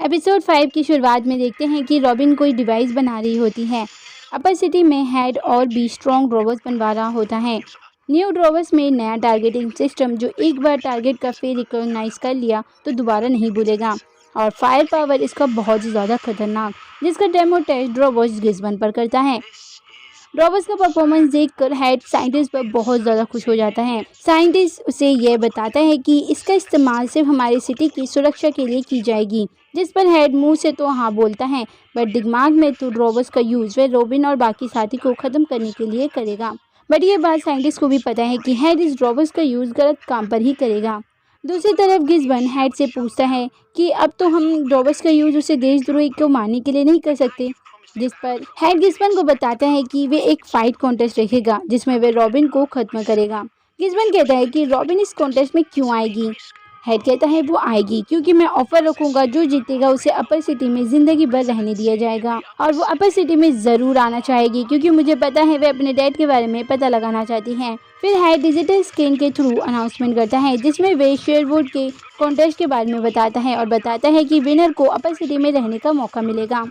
Episode 5 की शुरुआत में देखते हैं कि रॉबिन कोई डिवाइस बना रही होती है। अपर सिटी में हेड और भी स्ट्रॉन्ग ड्रोवर्स बनवा रहा होता है। न्यू ड्रोवर्स में नया टारगेटिंग सिस्टम जो एक बार टारगेट का फेस रिकॉग्नाइज कर लिया तो दोबारा नहीं भूलेगा, और फायर पावर इसका बहुत ही ज़्यादा खतरनाक, जिसका डेमो टेस्ट ड्रोवर्स गिस्बन पर करता है। रॉबर्ट्स का परफॉर्मेंस देखकर हेड साइंटिस्ट पर बहुत ज़्यादा खुश हो जाता है। साइंटिस्ट उसे यह बताता है कि इसका इस्तेमाल सिर्फ हमारी सिटी की सुरक्षा के लिए की जाएगी, जिस पर हेड मुंह से तो हाँ बोलता है, बट दिमाग में तो रॉबर्ट्स का यूज़ वह रॉबिन और बाकी साथी को ख़त्म करने के लिए करेगा। बट ये बात साइंटिस्ट को भी पता है कि हेड इस रॉबर्ट्स का यूज़ गलत काम पर ही करेगा। दूसरी तरफ गिस्बन हेड से पूछता है कि अब तो हम रॉबर्ट्स का यूज़ उसे देशद्रोही को मारने के लिए नहीं कर सकते, जिस पर हेड गिस्बन को बताता है कि वे एक फाइट कॉन्टेस्ट रखेगा जिसमें वे रॉबिन को खत्म करेगा। गिस्बन कहता है कि रॉबिन इस कॉन्टेस्ट में क्यों आएगी। हेड कहता है वो आएगी क्योंकि मैं ऑफर रखूंगा, जो जीतेगा उसे अपर सिटी में जिंदगी भर रहने दिया जाएगा, और वो अपर सिटी में जरूर आना चाहेगी क्योंकि मुझे पता है वे अपने डैड के बारे में पता लगाना चाहती हैं। फिर हेड डिजिटल स्क्रीन के थ्रू अनाउंसमेंट करता है जिसमें वे शेयरवुड के कॉन्टेस्ट के बारे में बताता है और बताता है कि विनर को अपर सिटी में रहने का मौका मिलेगा।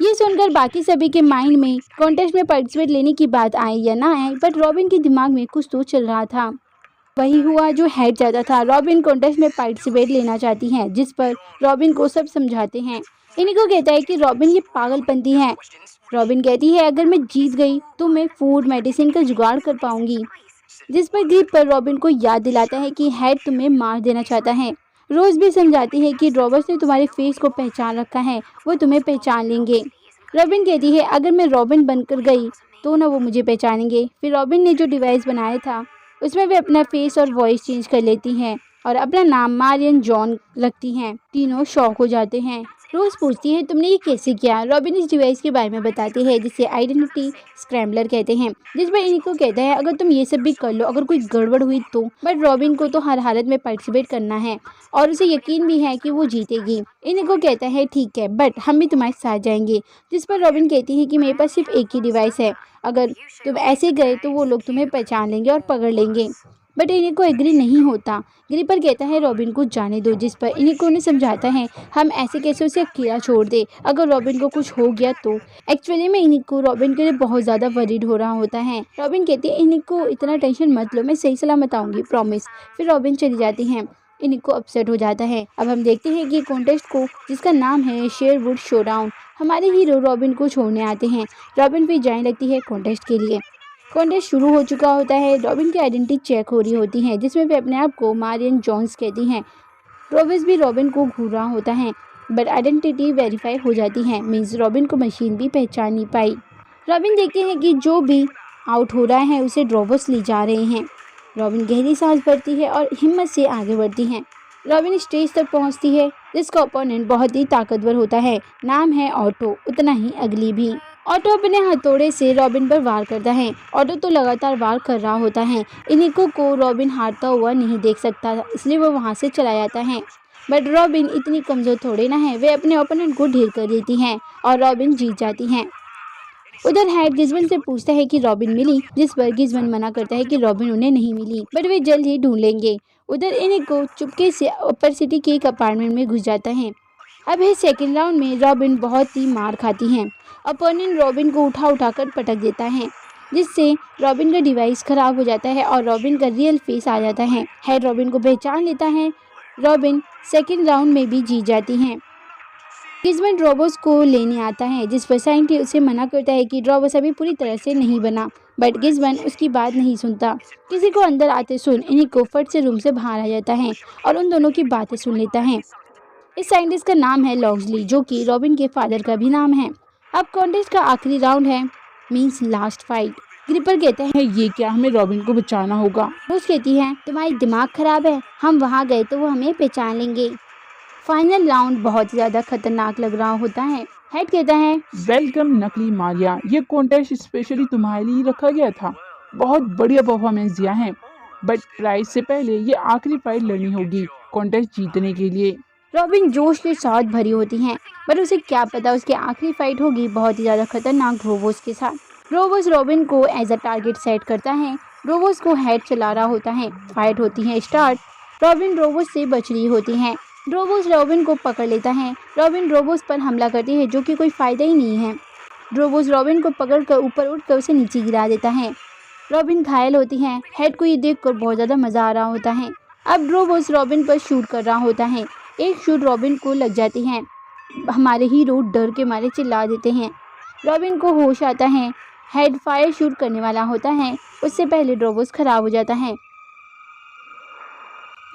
ये सुनकर बाकी सभी के माइंड में कॉन्टेस्ट में पार्टिसिपेट लेने की बात आए या ना आए, बट रॉबिन के दिमाग में कुछ तो चल रहा था। वही हुआ जो हेड चाहता था। रॉबिन कॉन्टेस्ट में पार्टिसिपेट लेना चाहती हैं, जिस पर रॉबिन को सब समझाते हैं। इनिको कहता है कि रॉबिन ये पागलपंती है। रॉबिन कहती है अगर मैं जीत गई तो मैं फूड मेडिसिन का जुगाड़ कर पाऊंगी, जिस पर ग्रिप पर रॉबिन को याद दिलाता है कि हेड तुम्हें मार देना चाहता है। रोज भी समझाती है कि रॉबर्ट्स ने तुम्हारे फेस को पहचान रखा है, वो तुम्हें पहचान लेंगे। रॉबिन कहती है अगर मैं रॉबिन बनकर गई तो ना वो मुझे पहचानेंगे। फिर रॉबिन ने जो डिवाइस बनाया था उसमें वे अपना फेस और वॉइस चेंज कर लेती हैं और अपना नाम मारियन जॉन रखती हैं। तीनों शॉक हो जाते हैं। रोज पूछती है तुमने ये कैसे किया। रॉबिन इस डिवाइस के बारे में बताती है जिसे आइडेंटिटी स्क्रैम्बलर कहते हैं, जिस पर इनिको कहता है अगर तुम ये सब भी कर लो अगर कोई गड़बड़ हुई तो। बट रॉबिन को तो हर हालत में पार्टिसिपेट करना है और उसे यकीन भी है कि वो जीतेगी। इनिको कहता है ठीक है बट हम भी तुम्हारे साथ जाएंगे, जिस पर रॉबिन कहती है कि मेरे पास सिर्फ एक ही डिवाइस है, अगर तुम ऐसे गए तो वो लोग तुम्हें पहचान लेंगे और पकड़ लेंगे। बट इनिको एग्री नहीं होता। ग्रिपर कहता है रॉबिन को जाने दो, जिस पर इनिको ने समझाता है हम ऐसे कैसे उसे अकेला छोड़ दे, अगर रॉबिन को कुछ हो गया तो। एक्चुअली में इनिको रॉबिन के लिए बहुत ज़्यादा वरीड हो रहा होता है। रॉबिन कहती है इनिको इतना टेंशन मत लो, मैं सही सलामत आऊँगी, प्रॉमिस। फिर रॉबिन चली जाती हैं। इनिको अपसेट हो जाता है। अब हम देखते हैं कि कॉन्टेस्ट को जिसका नाम है शेयरवुड शोडाउन, हमारे हीरो रॉबिन को छोड़ने आते हैं। रॉबिन फिर जाने लगती है कॉन्टेस्ट के लिए। कॉन्टेस्ट शुरू हो चुका होता है। रॉबिन की आइडेंटिटी चेक हो रही होती है जिसमें वे अपने आप को मारियन जॉन्स कहती हैं। रॉबिन भी रॉबिन को घूर रहा होता है, बट आइडेंटिटी वेरीफाई हो जाती है, मीन्स रॉबिन को मशीन भी पहचान नहीं पाई। रॉबिन देखते हैं कि जो भी आउट हो रहा है उसे ड्रॉवर्स ले जा रहे हैं। रॉबिन गहरी सांस भरती है और हिम्मत से आगे बढ़ती है। रॉबिन स्टेज तक पहुंचती है जिसका ओपोनेंट बहुत ही ताकतवर होता है, नाम है ऑटो, उतना ही अगली भी। ऑटो अपने हथौड़े से रॉबिन पर वार करता है। ऑटो तो लगातार वार कर रहा होता है। इनिको को रॉबिन हारता हुआ नहीं देख सकता, इसलिए वो वहाँ से चला जाता है। बट रॉबिन इतनी कमज़ोर थोड़े ना है, वे अपने ओपोनेंट को ढेर कर देती हैं और रॉबिन जीत जाती हैं। उधर हेड गिस्बन से पूछता है कि रॉबिन मिली, जिस पर गिस्बन मना करता है कि रॉबिन उन्हें नहीं मिली, बट वे जल्द ही ढूंढ लेंगे। उधर इनिको चुपके से अपर सिटी के एक अपार्टमेंट में घुस जाता है। अब है सेकेंड राउंड में रॉबिन बहुत ही मार खाती हैं। अपोनेंट रॉबिन को उठा कर पटक देता है, जिससे रॉबिन का डिवाइस खराब हो जाता है और रॉबिन का रियल फेस आ जाता है। हेड रॉबिन को पहचान लेता है। रॉबिन सेकेंड राउंड में भी जीत जाती हैं। गिस्बन ड्रॉबर्स को लेने आता है, जिस पर साइंटिस्ट उसे मना करता है कि ड्रॉबर्स अभी पूरी तरह से नहीं बना, बट गिस्बन उसकी बात नहीं सुनता। किसी को अंदर आते सुन इनिको फट से रूम से बाहर आ जाता है और उन दोनों की बातें सुन लेता है। इस साइंटिस्ट का नाम है लॉक्सली, जो कि रॉबिन के फादर का भी नाम है। अब कॉन्टेस्ट का आखिरी राउंड है, मींस लास्ट फाइट। ग्रिपर कहता है ये क्या, हमें रॉबिन को बचाना होगा। रोज कहती है तुम्हारी दिमाग खराब है, हम वहाँ गए तो वो हमें पहचान लेंगे। फाइनल राउंड बहुत ज़्यादा खतरनाक लग रहा होता है। हेड कहता है वेलकम नकली मारिया, ये कॉन्टेस्ट स्पेशली तुम्हारे लिए रखा गया था। बहुत बढ़िया परफॉर्मेंस दिया है, बट प्राइज से पहले ये आखिरी फाइट लड़नी होगी कॉन्टेस्ट जीतने के लिए। रॉबिन जोश के साथ भरी होती हैं, पर उसे क्या पता उसकी आखिरी फाइट होगी बहुत ही ज़्यादा खतरनाक रोबोस के साथ। रोबोस रॉबिन को एज अ टारगेट सेट करता है। रोबोस को हेड चला रहा होता है। फाइट होती है स्टार्ट। रॉबिन रोबोस से बच रही होती हैं। ड्रोबोस रॉबिन को पकड़ लेता है। रॉबिन ड्रोबोस पर हमला करती है जो कि कोई फ़ायदा ही नहीं है। ड्रोबोस रॉबिन को पकड़कर ऊपर उठकर उसे नीचे गिरा देता है। रॉबिन घायल होती है। हेड को ये देखकर बहुत ज़्यादा मज़ा आ रहा होता है। अब ड्रोबोस रॉबिन पर शूट कर रहा होता है। एक शूट रॉबिन को लग जाती है। हमारे हीरो डर के मारे चिल्ला देते हैं। रॉबिन को होश आता है। हेड फायर शूट करने वाला होता है, उससे पहले ड्रोबोस खराब हो जाता है।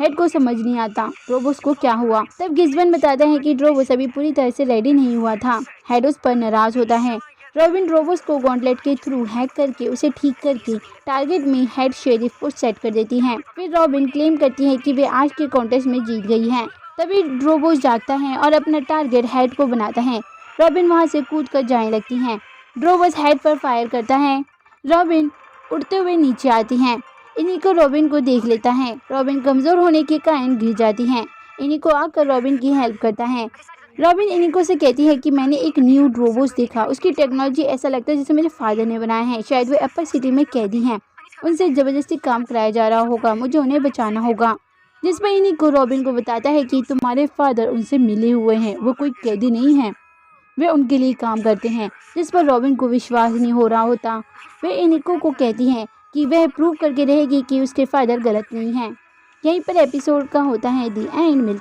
हेड को समझ नहीं आता ड्रोबोस को क्या हुआ। तब गिज़बन बताता है कि ड्रोबोस अभी पूरी तरह से रेडी नहीं हुआ था। हेड उस पर नाराज़ होता है। रॉबिन ड्रोबोस को गॉन्टलेट के थ्रू हैक करके उसे ठीक करके टारगेट में हेड शेरिफ को सेट कर देती है। फिर रॉबिन क्लेम करती है कि वे आज के कॉन्टेस्ट में जीत गई है। तभी ड्रोबोस जागता है और अपना टारगेट हेड को बनाता है। रॉबिन वहाँ से कूद कर जाने लगती है। ड्रोबोस हेड पर फायर करता है। रॉबिन उड़ते हुए नीचे आती है। इनिको रॉबिन को देख लेता है। रॉबिन कमज़ोर होने के कारण गिर जाती है। इनिको आकर रॉबिन की हेल्प करता है। रॉबिन इनिको से कहती है कि मैंने एक न्यू ड्रोबोस देखा, उसकी टेक्नोलॉजी ऐसा लगता है जैसे मेरे फादर ने बनाया है। शायद वे अपर सिटी में कैदी हैं, उनसे ज़बरदस्ती काम कराया जा रहा होगा, मुझे उन्हें बचाना होगा। जिस पर इनिको रॉबिन को बताता है कि तुम्हारे फादर उनसे मिले हुए हैं, वो कोई कैदी नहीं है, वे उनके लिए काम करते हैं। जिस पर रॉबिन को विश्वास नहीं हो रहा होता। वे इनिको को कहती हैं कि वह प्रूव करके रहेगी कि उसके फादर गलत नहीं हैं। यहीं पर एपिसोड का होता है दी एंड।